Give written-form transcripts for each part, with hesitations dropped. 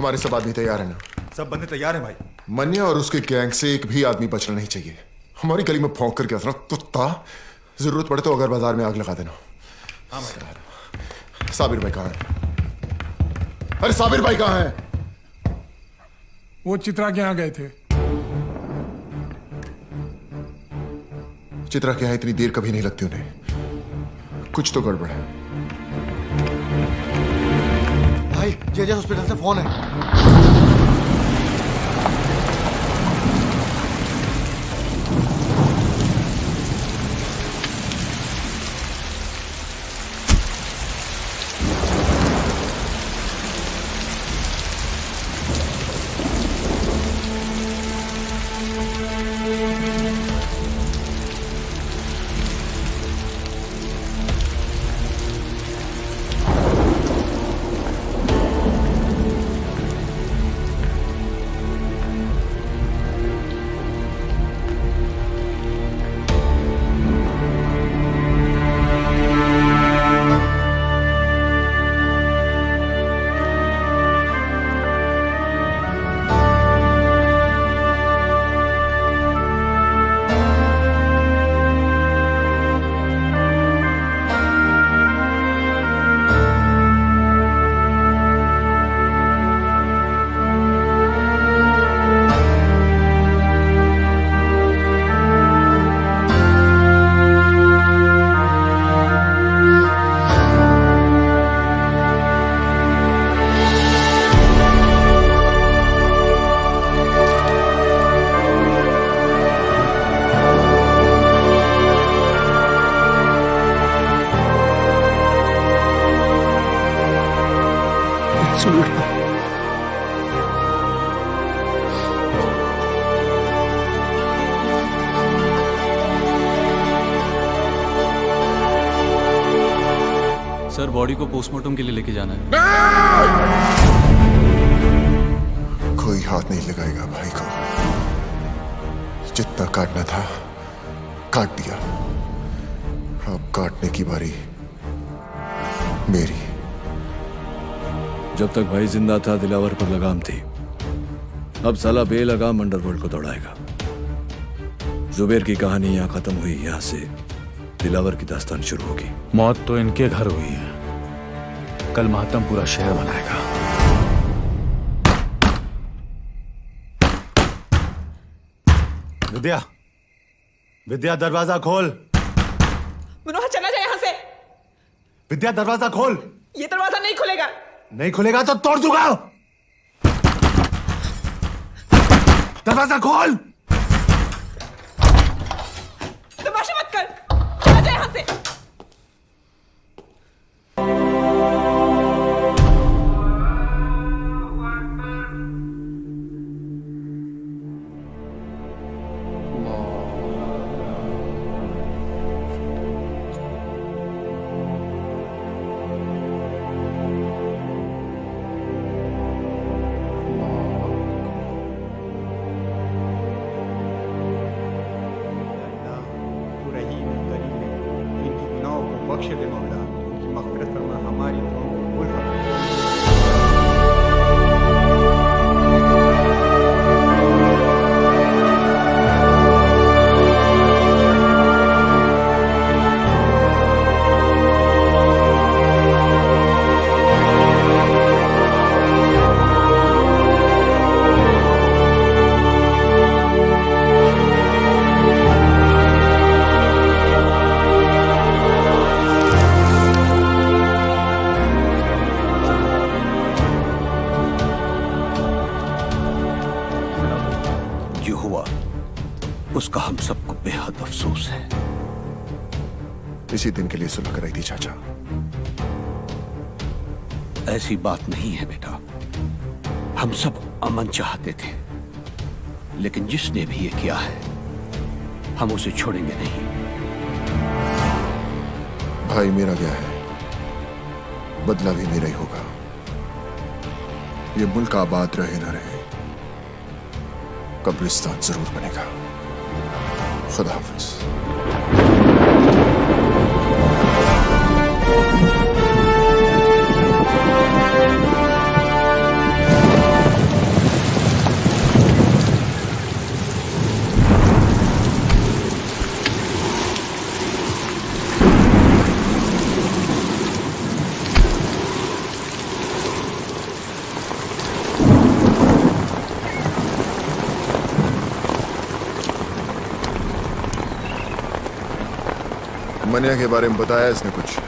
हमारे सब आदमी तैयार है ना? सब बंदे तैयार हैं भाई। मन्या और उसके गैंग से एक भी आदमी बचना नहीं चाहिए। हमारी गली में भौंक करके असरा कुत्ता, जरूरत पड़े तो अगर बाजार में आग लगा देना। हाँ भाई। साबिर भाई कहाँ है? अरे साबिर भाई कहाँ है? वो चित्रा के यहाँ गए थे। चित्रा के यहाँ इतनी देर कभी नहीं लगती उन्हें। कुछ तो गड़बड़ है। भाई जेजे हॉस्पिटल से फोन है। सर बॉडी को पोस्टमार्टम के लिए लेके जाना है। कोई हाथ नहीं लगाएगा भाई को। जितना काटना था काट दिया। अब काटने की बारी मेरी। जब तक भाई जिंदा था दिलावर पर लगाम थी। अब साला बेलगाम अंडरवर्ल्ड को दौड़ाएगा। जुबेर की कहानी यहां खत्म हुई। यहां से दिलावर की दास्तान शुरू होगी। मौत तो इनके घर हुई है, कल मातम पूरा शहर मनाएगा। विद्या, विद्या दरवाजा खोल। मनोहर चला जाए यहां से। विद्या दरवाजा खोल। ये दरवाजा नहीं खुलेगा। नहीं खुलेगा तो तोड़ दूंगा। दरवाजा खोल। तमाशा मत कर, चला जाए यहां से। बख्श दे मौला, उनकी मग़फ़िरत फरमा, हमारी दुआओं को कबूल फरमा। उसका हम सबको बेहद अफसोस है। इसी दिन के लिए सुलह कराई थी चाचा। ऐसी बात नहीं है बेटा, हम सब अमन चाहते थे, लेकिन जिसने भी ये किया है हम उसे छोड़ेंगे नहीं। भाई मेरा गया है, बदला भी मेरा ही होगा। ये मुल्क आबाद रहे ना रहे, कब्रिस्तान जरूर बनेगा। खुदा हाफिज। मनिया के बारे में बताया इसने कुछ?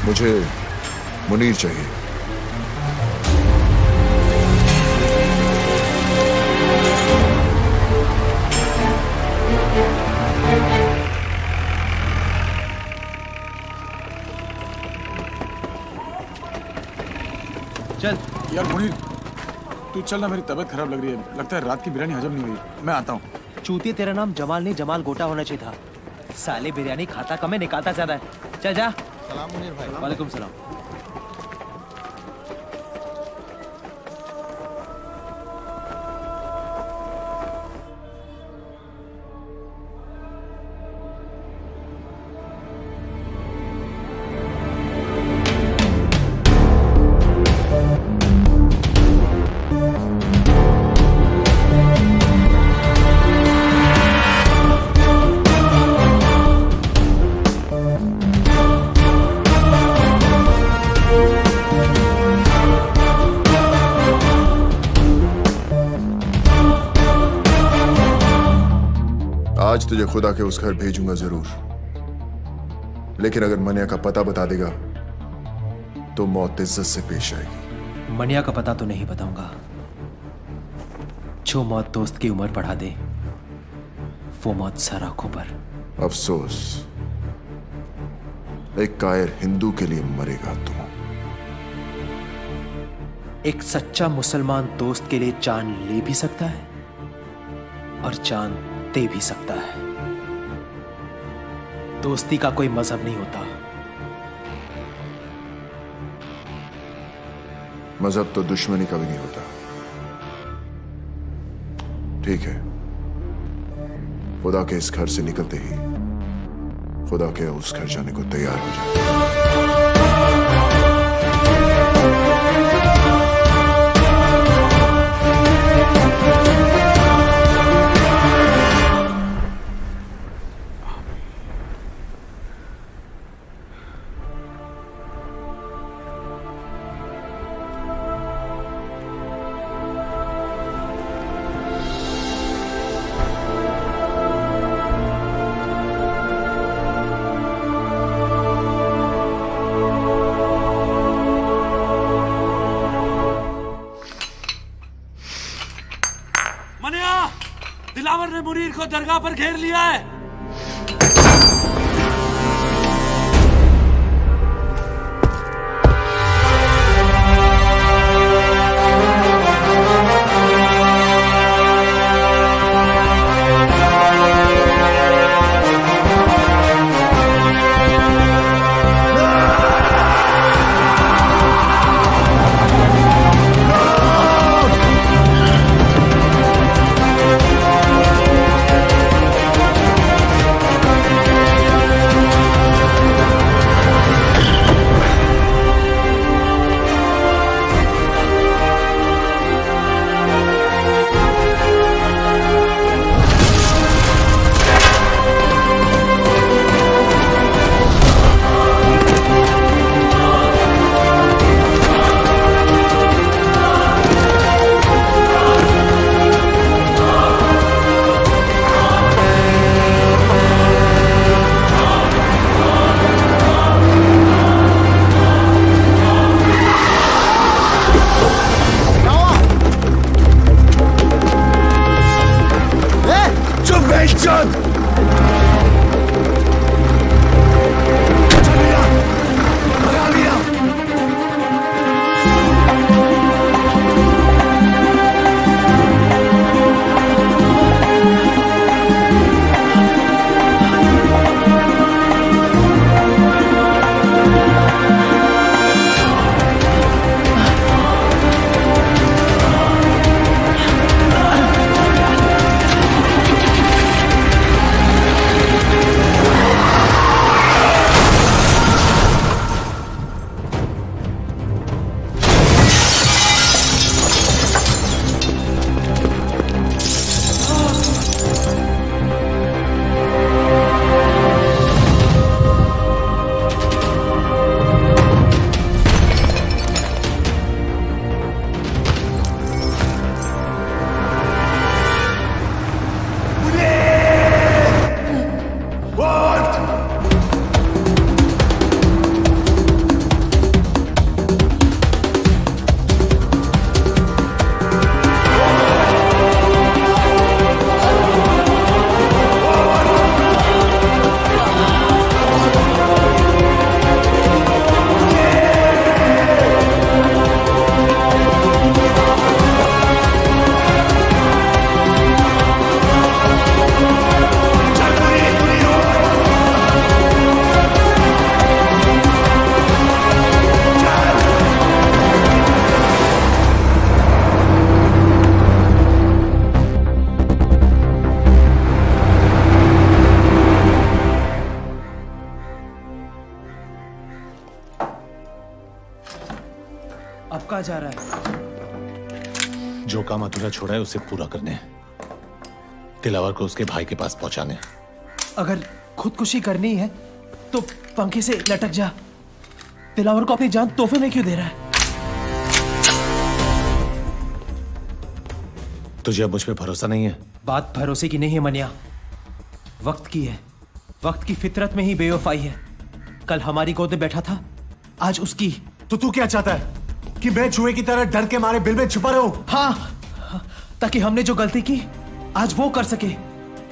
मुझे मुनीर चाहिए। चल यार मुनीर, तू चल ना, मेरी तबीयत खराब लग रही है। लगता है रात की बिरयानी हजम नहीं हुई। मैं आता हूँ। चूतिया, तेरा नाम जमाल नहीं जमाल गोटा होना चाहिए था। साले बिरयानी खाता कम है, निकालता ज्यादा है। चल जा। सलाम मुनीर भाई। वालेकुम सलाम। आज तुझे खुदा के उस घर भेजूंगा जरूर, लेकिन अगर मनिया का पता बता देगा तो मौत इज्जत से पेश आएगी। मनिया का पता तो नहीं बताऊंगा। जो मौत दोस्त की उम्र बढ़ा दे वो मौत सर आंखों पर। अफसोस, एक कायर हिंदू के लिए मरेगा तू। एक सच्चा मुसलमान दोस्त के लिए जान ले भी सकता है और जान दे भी सकता है। दोस्ती का कोई मजहब नहीं होता। मजहब तो दुश्मनी का भी नहीं होता। ठीक है, खुदा के इस घर से निकलते ही खुदा के उस घर जाने को तैयार हो जाए। दिलावर ने मुनीर को दरगाह पर घेर लिया है। अब कहाँ जा रहा है? जो काम अधूरा छोड़ा है उसे पूरा करने, दिलावर को उसके भाई के पास पहुंचाने। अगर खुदकुशी करनी है तो पंखे से लटक जा। दिलावर को अपनी जान तोहफे में क्यों दे रहा है? तुझे अब मुझ पे भरोसा नहीं है? बात भरोसे की नहीं है मनिया, वक्त की है। वक्त की फितरत में ही बेवफाई है। कल हमारी गोद में बैठा था, आज उसकी। तो तू क्या चाहता है कि मैं चूहे की तरह डर के मारे बिल में छुपा रहूं? हाँ, ताकि हमने जो गलती की आज वो कर सके।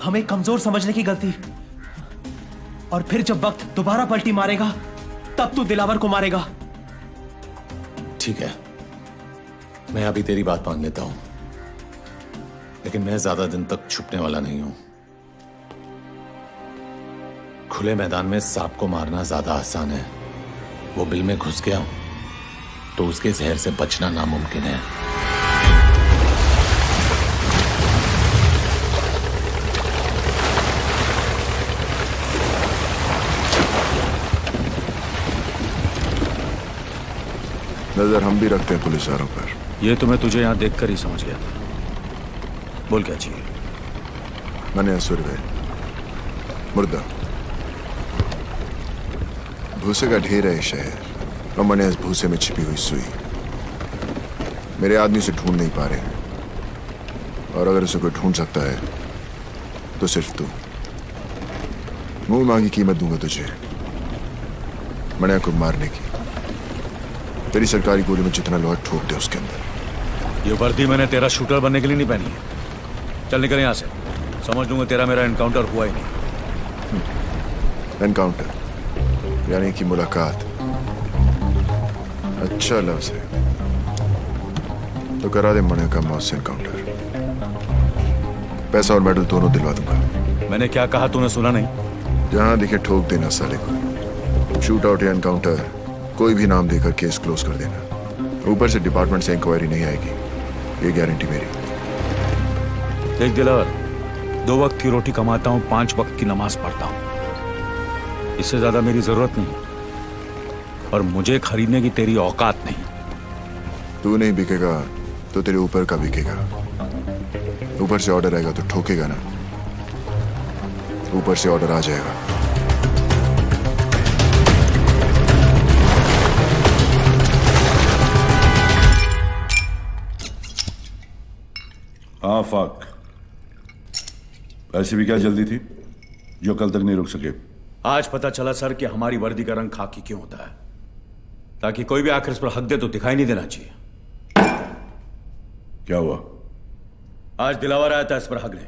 हमें कमजोर समझने की गलती। और फिर जब वक्त दोबारा पलटी मारेगा तब तू दिलावर को मारेगा। ठीक है, मैं अभी तेरी बात मान लेता हूं, लेकिन मैं ज्यादा दिन तक छुपने वाला नहीं हूं। खुले मैदान में सांप को मारना ज्यादा आसान है। वो बिल में घुस गया तो उसके जहर से बचना नामुमकिन है। नजर हम भी रखते हैं पुलिस वालों पर। ये तो मैं तुझे यहां देखकर ही समझ गया था। बोल क्या चाहिए? मनिया सुरवे, मुर्दा, भूसे का ढेर है शहर, और मनिया इस भूसे में छिपी हुई सुई। मेरे आदमी से ढूंढ नहीं पा रहे, और अगर उसे कोई ढूंढ सकता है तो सिर्फ तू। मुंह मांगी कीमत दूंगा तुझे मनिया को मारने की। तेरी सरकारी गोली में जितना लोहा ठोक दे उसके अंदर। ये वर्दी मैंने तेरा शूटर बनने के लिए नहीं पहनी है। चल निकल यहां से, समझ लूंगा तेरा मेरा एनकाउंटर हुआ ही नहीं। एनकाउंटर यानी कि मुलाकात। अच्छा लफ्ज है, तो करा दे मनिया का मौत से एनकाउंटर। पैसा और मेडल दोनों दिलवा दूंगा। मैंने क्या कहा तूने सुना नहीं? जहां दिखे ठोक देना साले को। शूट आउट या एनकाउंटर कोई भी नाम देकर केस क्लोज कर देना। ऊपर से डिपार्टमेंट से इंक्वायरी नहीं आएगी, ये गारंटी मेरी। देख दिलावर, 2 वक्त की रोटी कमाता हूं, 5 वक्त की नमाज पढ़ता हूं। इससे ज्यादा मेरी जरूरत नहीं, और मुझे खरीदने की तेरी औकात नहीं। तू नहीं बिकेगा तो तेरे ऊपर का बिकेगा। ऊपर से ऑर्डर आएगा तो ठोकेगा ना। ऊपर से ऑर्डर आ जाएगा। हाँ फाक, ऐसी भी क्या जल्दी थी जो कल तक नहीं रुक सके? आज पता चला सर कि हमारी वर्दी का रंग खाकी क्यों होता है, ताकि कोई भी आखिर इस पर हक दे तो दिखाई नहीं देना चाहिए। क्या हुआ? आज दिलावर आया था इस पर हक ने।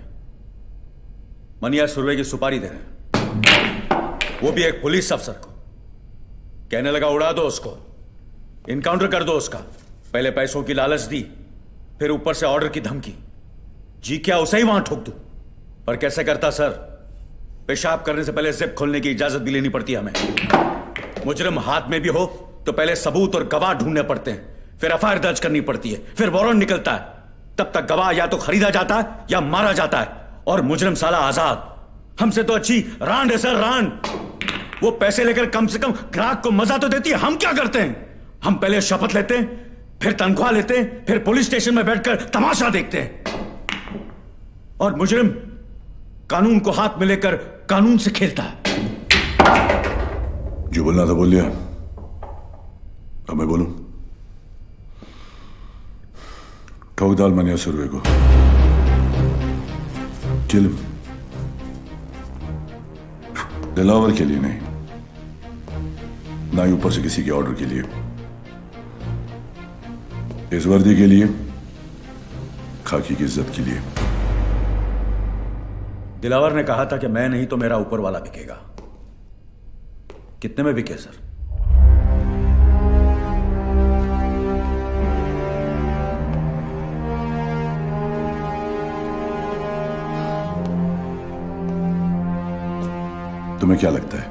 मनिया सुरवे की सुपारी दे रहे हैं, वो भी एक पुलिस अफसर को। कहने लगा उड़ा दो उसको, इनकाउंटर कर दो उसका। पहले पैसों की लालच दी, फिर ऊपर से ऑर्डर की धमकी। जी क्या उसे ही वहां ठोक दूं? पर कैसे करता सर? पेशाब करने से पहले जिप खोलने की इजाजत भी लेनी पड़ती है हमें। मुजरिम हाथ में भी हो तो पहले सबूत और गवाह ढूंढने पड़ते हैं, फिर एफआईआर दर्ज करनी पड़ती है, फिर वारंट निकलता है। तब तक गवाह या तो खरीदा जाता है या मारा जाता है, और मुजरिम साला आजाद। हमसे तो अच्छी रांड है सर, रांड। वो पैसे लेकर कम से कम ग्राहक को मजा तो देती है। हम क्या करते हैं? हम पहले शपथ लेते हैं, फिर तनख्वाह लेते हैं, फिर पुलिस स्टेशन में बैठकर तमाशा देखते हैं। और मुजरिम कानून को हाथ में लेकर कानून से खेलता है। जो बोलना था बोल लिया, अब मैं बोलूं? ठोक डाल मनिया सुरवे को, किल। दिलावर के लिए नहीं, ना ही ऊपर से किसी के ऑर्डर के लिए। इस वर्दी के लिए, खाकी की इज्जत के लिए। दिलावर ने कहा था कि मैं नहीं तो मेरा ऊपर वाला बिकेगा। कितने में बिके सर? तुम्हें क्या लगता है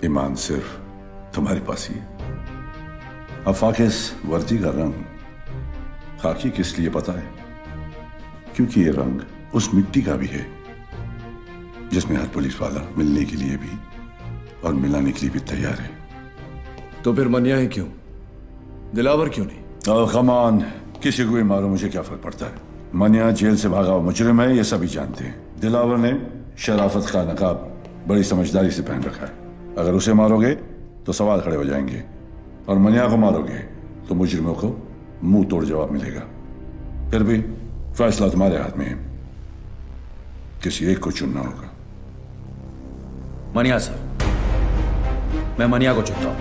ईमान सिर्फ तुम्हारे पास ही है? आफाक इस वर्दी का रंग खाकी किस लिए पता है? क्योंकि ये रंग उस मिट्टी का भी है जिसमें हर पुलिस वाला मिलने के लिए भी और मिलाने के लिए भी तैयार है। तो फिर मनिया ही क्यों? दिलावर क्यों नहीं? ओह कम ऑन, किसी को भी मारो मुझे क्या फर्क पड़ता है। मनिया जेल से भागा हुआ मुजरिम है, ये सभी जानते हैं। दिलावर ने शराफत का नकाब बड़ी समझदारी से पहन रखा है। अगर उसे मारोगे तो सवाल खड़े हो जाएंगे, और मनिया को मारोगे तो मुजरिमों को मुंह तोड़ जवाब मिलेगा। फिर भी फैसला तुम्हारे हाथ में है, किसी एक को चुनना होगा। मनिया सर, मैं मनिया को चुनता हूं।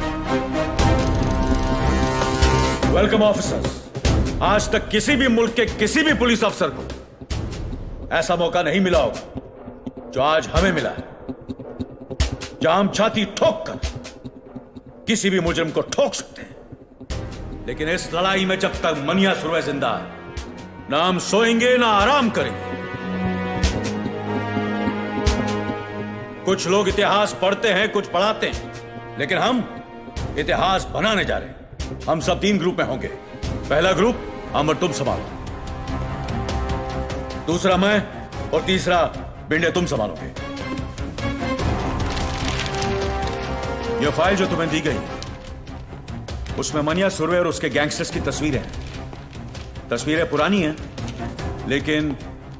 Welcome officers. आज तक किसी भी मुल्क के किसी भी पुलिस अफसर को ऐसा मौका नहीं मिला होगा जो आज हमें मिला है, जहां हम छाती ठोक कर किसी भी मुजरिम को ठोक सकते हैं। लेकिन इस लड़ाई में जब तक मनिया सुरवे जिंदा है, ना हम सोएंगे ना आराम करेंगे। कुछ लोग इतिहास पढ़ते हैं, कुछ पढ़ाते हैं, लेकिन हम इतिहास बनाने जा रहे हैं। हम सब 3 ग्रुप में होंगे। पहला ग्रुप हम और तुम संभालो, दूसरा मैं, और तीसरा बिंडे तुम संभालोगे। यह फाइल जो तुम्हें दी गई, उसमें मनिया सुरवे और उसके गैंगस्टर्स की तस्वीरें हैं। तस्वीरें पुरानी हैं, लेकिन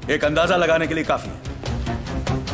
एक अंदाजा लगाने के लिए काफी है।